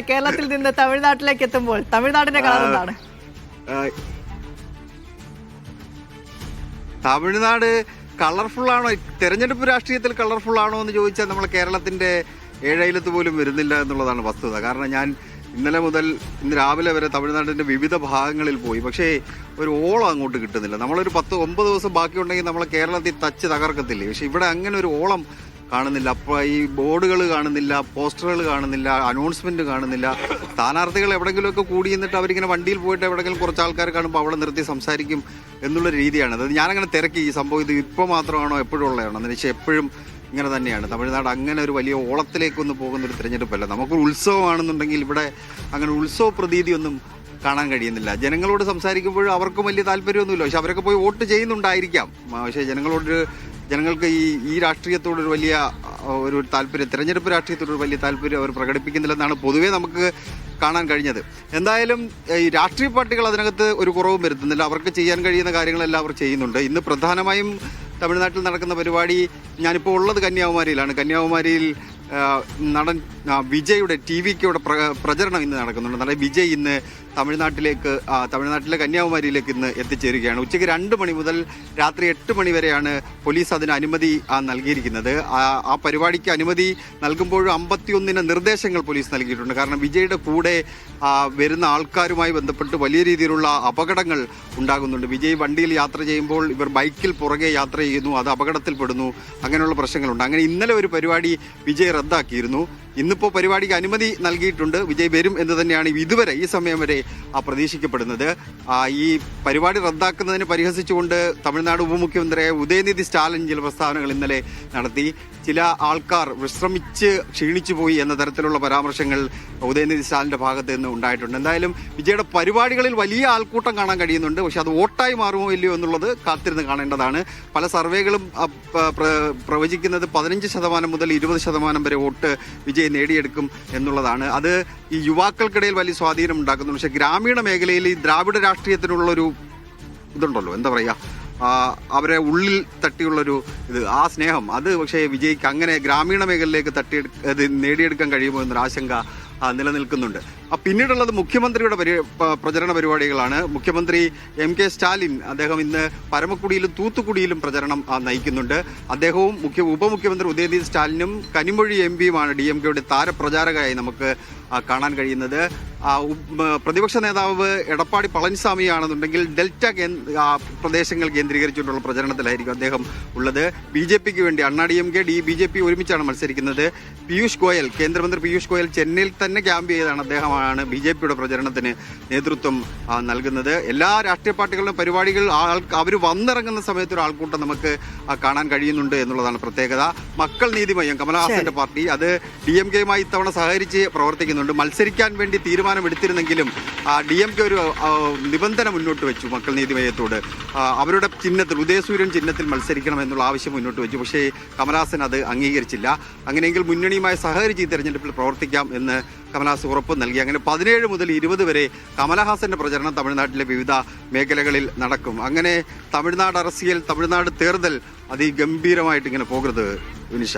കേരളത്തിൽ നിന്ന് തമിഴ്നാട്ടിലേക്ക് എത്തുമ്പോൾ തമിഴ്നാടിന്റെ കളർ എന്താണ്? തമിഴ്നാട് കളർഫുൾ ആണോ? തെരഞ്ഞെടുപ്പ് രാഷ്ട്രീയത്തിൽ കളർഫുൾ ആണോ എന്ന് ചോദിച്ചാൽ നമ്മൾ കേരളത്തിന്റെ ഏഴയിലത്ത് പോലും വരുന്നില്ല എന്നുള്ളതാണ് വസ്തുത. കാരണം ഞാൻ ഇന്നലെ മുതൽ ഇന്ന് രാവിലെ വരെ തമിഴ്നാടിന്റെ വിവിധ ഭാഗങ്ങളിൽ പോയി. പക്ഷേ ഒരു ഓളം അങ്ങോട്ട് കിട്ടുന്നില്ല. നമ്മളൊരു 10-9 ദിവസം ബാക്കിയുണ്ടെങ്കിൽ നമ്മളെ കേരളത്തിൽ തച്ച് തകർക്കത്തില്ലേ? പക്ഷെ ഇവിടെ അങ്ങനെ ഒരു ഓളം കാണുന്നില്ല. അപ്പോൾ ഈ ബോർഡുകൾ കാണുന്നില്ല, പോസ്റ്ററുകൾ കാണുന്നില്ല, അനൗൺസ്മെന്റ് കാണുന്നില്ല. സ്ഥാനാർത്ഥികൾ എവിടെയെങ്കിലുമൊക്കെ കൂടി നിന്നിട്ട് അവരിങ്ങനെ വണ്ടിയിൽ പോയിട്ട് എവിടെയെങ്കിലും കുറച്ച് ആൾക്കാർ കാണുമ്പോൾ അവിടെ നിർത്തി സംസാരിക്കും എന്നുള്ള രീതിയാണ്. അത് ഞാനങ്ങനെ തിരക്കി ഈ സംഭവം ഇത് ഇപ്പോൾ മാത്രമാണോ എപ്പോഴും ഉള്ളതാണോ എന്ന് വെച്ചാൽ എപ്പോഴും ഇങ്ങനെ തന്നെയാണ്. തമിഴ്നാട് അങ്ങനെ ഒരു വലിയ ഓളത്തിലേക്കൊന്നും പോകുന്നൊരു തിരഞ്ഞെടുപ്പല്ല. നമുക്കൊരു ഉത്സവമാണെന്നുണ്ടെങ്കിൽ ഇവിടെ അങ്ങനെ ഉത്സവ പ്രതീതിയൊന്നും കാണാൻ കഴിയുന്നില്ല. ജനങ്ങളോട് സംസാരിക്കുമ്പോഴും അവർക്കും വലിയ താല്പര്യമൊന്നുമില്ല. പക്ഷെ അവരൊക്കെ പോയി വോട്ട് ചെയ്യുന്നുണ്ടായിരിക്കാം. പക്ഷേ ജനങ്ങൾക്ക് ഈ രാഷ്ട്രീയത്തോടൊരു വലിയ ഒരു താല്പര്യം, തെരഞ്ഞെടുപ്പ് രാഷ്ട്രീയത്തോടൊരു വലിയ താല്പര്യം അവർ പ്രകടിപ്പിക്കുന്നില്ലെന്നാണ് പൊതുവേ നമുക്ക് കാണാൻ കഴിഞ്ഞത്. എന്തായാലും ഈ രാഷ്ട്രീയ പാർട്ടികൾ അതിനകത്ത് ഒരു കുറവും വരുത്തുന്നില്ല. അവർക്ക് ചെയ്യാൻ കഴിയുന്ന കാര്യങ്ങളെല്ലാം അവർ ചെയ്യുന്നുണ്ട്. ഇന്ന് പ്രധാനമായും തമിഴ്നാട്ടിൽ നടക്കുന്ന പരിപാടി, ഞാനിപ്പോൾ ഉള്ളത് കന്യാകുമാരിയിലാണ്. കന്യാകുമാരിയിൽ നടൻ വിജയുടെ TV-ക്ക് പ്രചരണം ഇന്ന് നടക്കുന്നുണ്ട്. നടൻ വിജയ് ഇന്ന് തമിഴ്നാട്ടിലെ കന്യാകുമാരിയിലേക്ക് ഇന്ന് എത്തിച്ചേരുകയാണ്. ഉച്ചയ്ക്ക് 2 മണി മുതൽ രാത്രി 8 മണി വരെയാണ് പോലീസ് അതിന് അനുമതി നൽകിയിരിക്കുന്നത്. ആ പരിപാടിക്ക് അനുമതി നൽകുമ്പോഴും 51 നിർദ്ദേശങ്ങൾ പോലീസ് നൽകിയിട്ടുണ്ട്. കാരണം വിജയുടെ കൂടെ വരുന്ന ആൾക്കാരുമായി ബന്ധപ്പെട്ട് വലിയ രീതിയിലുള്ള അപകടങ്ങൾ ഉണ്ടാകുന്നുണ്ട്. വിജയ് വണ്ടിയിൽ യാത്ര ചെയ്യുമ്പോൾ ഇവർ ബൈക്കിൽ പുറകെ യാത്ര ചെയ്യുന്നു, അത് അപകടത്തിൽപ്പെടുന്നു, അങ്ങനെയുള്ള പ്രശ്നങ്ങളുണ്ട്. അങ്ങനെ ഇന്നലെ ഒരു പരിപാടി വിജയ് റദ്ദാക്കിയിരുന്നു. ഇന്നിപ്പോൾ പരിപാടിക്ക് അനുമതി നൽകിയിട്ടുണ്ട്. വിജയ് വരും എന്ന് തന്നെയാണ് ഇതുവരെ ഈ സമയം വരെ പ്രതീക്ഷിക്കപ്പെടുന്നത്. ഈ പരിപാടി റദ്ദാക്കുന്നതിന് പരിഹസിച്ചുകൊണ്ട് തമിഴ്നാട് ഉപമുഖ്യമന്ത്രിയായ ഉദയനിധി സ്റ്റാലിൻ ചില പ്രസ്താവനകൾ ഇന്നലെ നടത്തി. ചില ആൾക്കാർ വിശ്രമിച്ച് ക്ഷീണിച്ചു പോയി എന്ന തരത്തിലുള്ള പരാമർശങ്ങൾ ഉദയനിധി സ്റ്റാലിന്റെ ഭാഗത്ത് നിന്ന് ഉണ്ടായിട്ടുണ്ട്. എന്തായാലും വിജയുടെ പരിപാടികളിൽ വലിയ ആൾക്കൂട്ടം കാണാൻ കഴിയുന്നുണ്ട്. പക്ഷെ അത് വോട്ടായി മാറുമോ ഇല്ലയോ എന്നുള്ളത് കാത്തിരുന്ന് കാണേണ്ടതാണ്. പല സർവേകളും പ്രവചിക്കുന്നത് 15% മുതൽ 20% വരെ വോട്ട് വിജയ് നേടിയെടുക്കും എന്നുള്ളതാണ്. അത് ഈ യുവാക്കൾക്കിടയിൽ വലിയ സ്വാധീനം ഉണ്ടാക്കുന്നുണ്ട്. പക്ഷെ ഗ്രാമീണ മേഖലയിൽ ഈ ദ്രാവിഡ രാഷ്ട്രീയത്തിനുള്ളൊരു ഇതുണ്ടല്ലോ, എന്താ പറയുക, അവരെ ഉള്ളിൽ തട്ടിയുള്ളൊരു ആ സ്നേഹം, അത് പക്ഷേ വിജയ്ക്ക് അങ്ങനെ ഗ്രാമീണ മേഖലയിലേക്ക് നേടിയെടുക്കാൻ കഴിയുമോ എന്നൊരു ആശങ്ക നിലനിൽക്കുന്നുണ്ട്. പിന്നീടുള്ളത് മുഖ്യമന്ത്രിയുടെ പ്രചരണ പരിപാടികളാണ്. മുഖ്യമന്ത്രി MK സ്റ്റാലിൻ അദ്ദേഹം ഇന്ന് പരമക്കുടിയിലും തൂത്തുക്കുടിയിലും പ്രചരണം നയിക്കുന്നുണ്ട്. അദ്ദേഹവും ഉപമുഖ്യമന്ത്രി ഉദയനിധി സ്റ്റാലിനും കനിമൊഴി MPയുമാണ് DMKയുടെ താരപ്രചാരകരായി നമുക്ക് കാണാൻ കഴിയുന്നത്. പ്രതിപക്ഷ നേതാവ് എടപ്പാടി പളനിസ്വാമിയാണെന്നുണ്ടെങ്കിൽ ഡെൽറ്റ പ്രദേശങ്ങൾ കേന്ദ്രീകരിച്ചുകൊണ്ടുള്ള പ്രചരണത്തിലായിരിക്കും അദ്ദേഹം ഉള്ളത്. BJPക്ക് വേണ്ടി DMK BJP ഒരുമിച്ചാണ് മത്സരിക്കുന്നത്. കേന്ദ്രമന്ത്രി പീയൂഷ് ഗോയൽ ചെന്നൈയിൽ തന്നെ ക്യാമ്പ് ചെയ്താണ് അദ്ദേഹമാണ് BJPയുടെ പ്രചരണത്തിന് നേതൃത്വം നൽകുന്നത്. എല്ലാ രാഷ്ട്രീയ പാർട്ടികളുടെ പരിപാടികൾ അവർ വന്നിറങ്ങുന്ന സമയത്ത് ഒരു ആൾക്കൂട്ടം നമുക്ക് കാണാൻ കഴിയുന്നുണ്ട് എന്നുള്ളതാണ് പ്രത്യേകത. മക്കൾ നീതി മയ്യം, കമലഹാസന്റെ പാർട്ടി, അത് DMKയുമായി ഇത്തവണ സഹകരിച്ച് പ്രവർത്തിക്കുന്നുണ്ട്. മത്സരിക്കാൻ വേണ്ടി തീരുമാനമെടുത്തിരുന്നെങ്കിലും DMK ഒരു നിബന്ധന മുന്നോട്ട് വെച്ചു മക്കൾ നീതി മയ്യത്തോട്. അവരുടെ ചിഹ്നത്തിൽ, ഉദയസൂര്യൻ ചിഹ്നത്തിൽ മത്സരിക്കണം എന്നുള്ള ആവശ്യം മുന്നോട്ട് വെച്ചു. പക്ഷേ കമലഹാസൻ അത് അംഗീകരിച്ചില്ല. അങ്ങനെയെങ്കിൽ മുന്നണിയുമായി സഹകരിച്ച് ഈ തെരഞ്ഞെടുപ്പിൽ പ്രവർത്തിക്കാം എന്ന് കമലഹാസൻ ഉറപ്പ് നൽകി. അങ്ങനെ 17 മുതൽ 20 വരെ കമലഹാസന്റെ പ്രചരണം തമിഴ്നാട്ടിലെ വിവിധ മേഖലകളിൽ നടക്കും. അങ്ങനെ തമിഴ്നാട് തമിഴ്നാട് തേർതൽ അതിഗംഭീരമായിട്ട് ഇങ്ങനെ പോകരുത് വിനിഷ.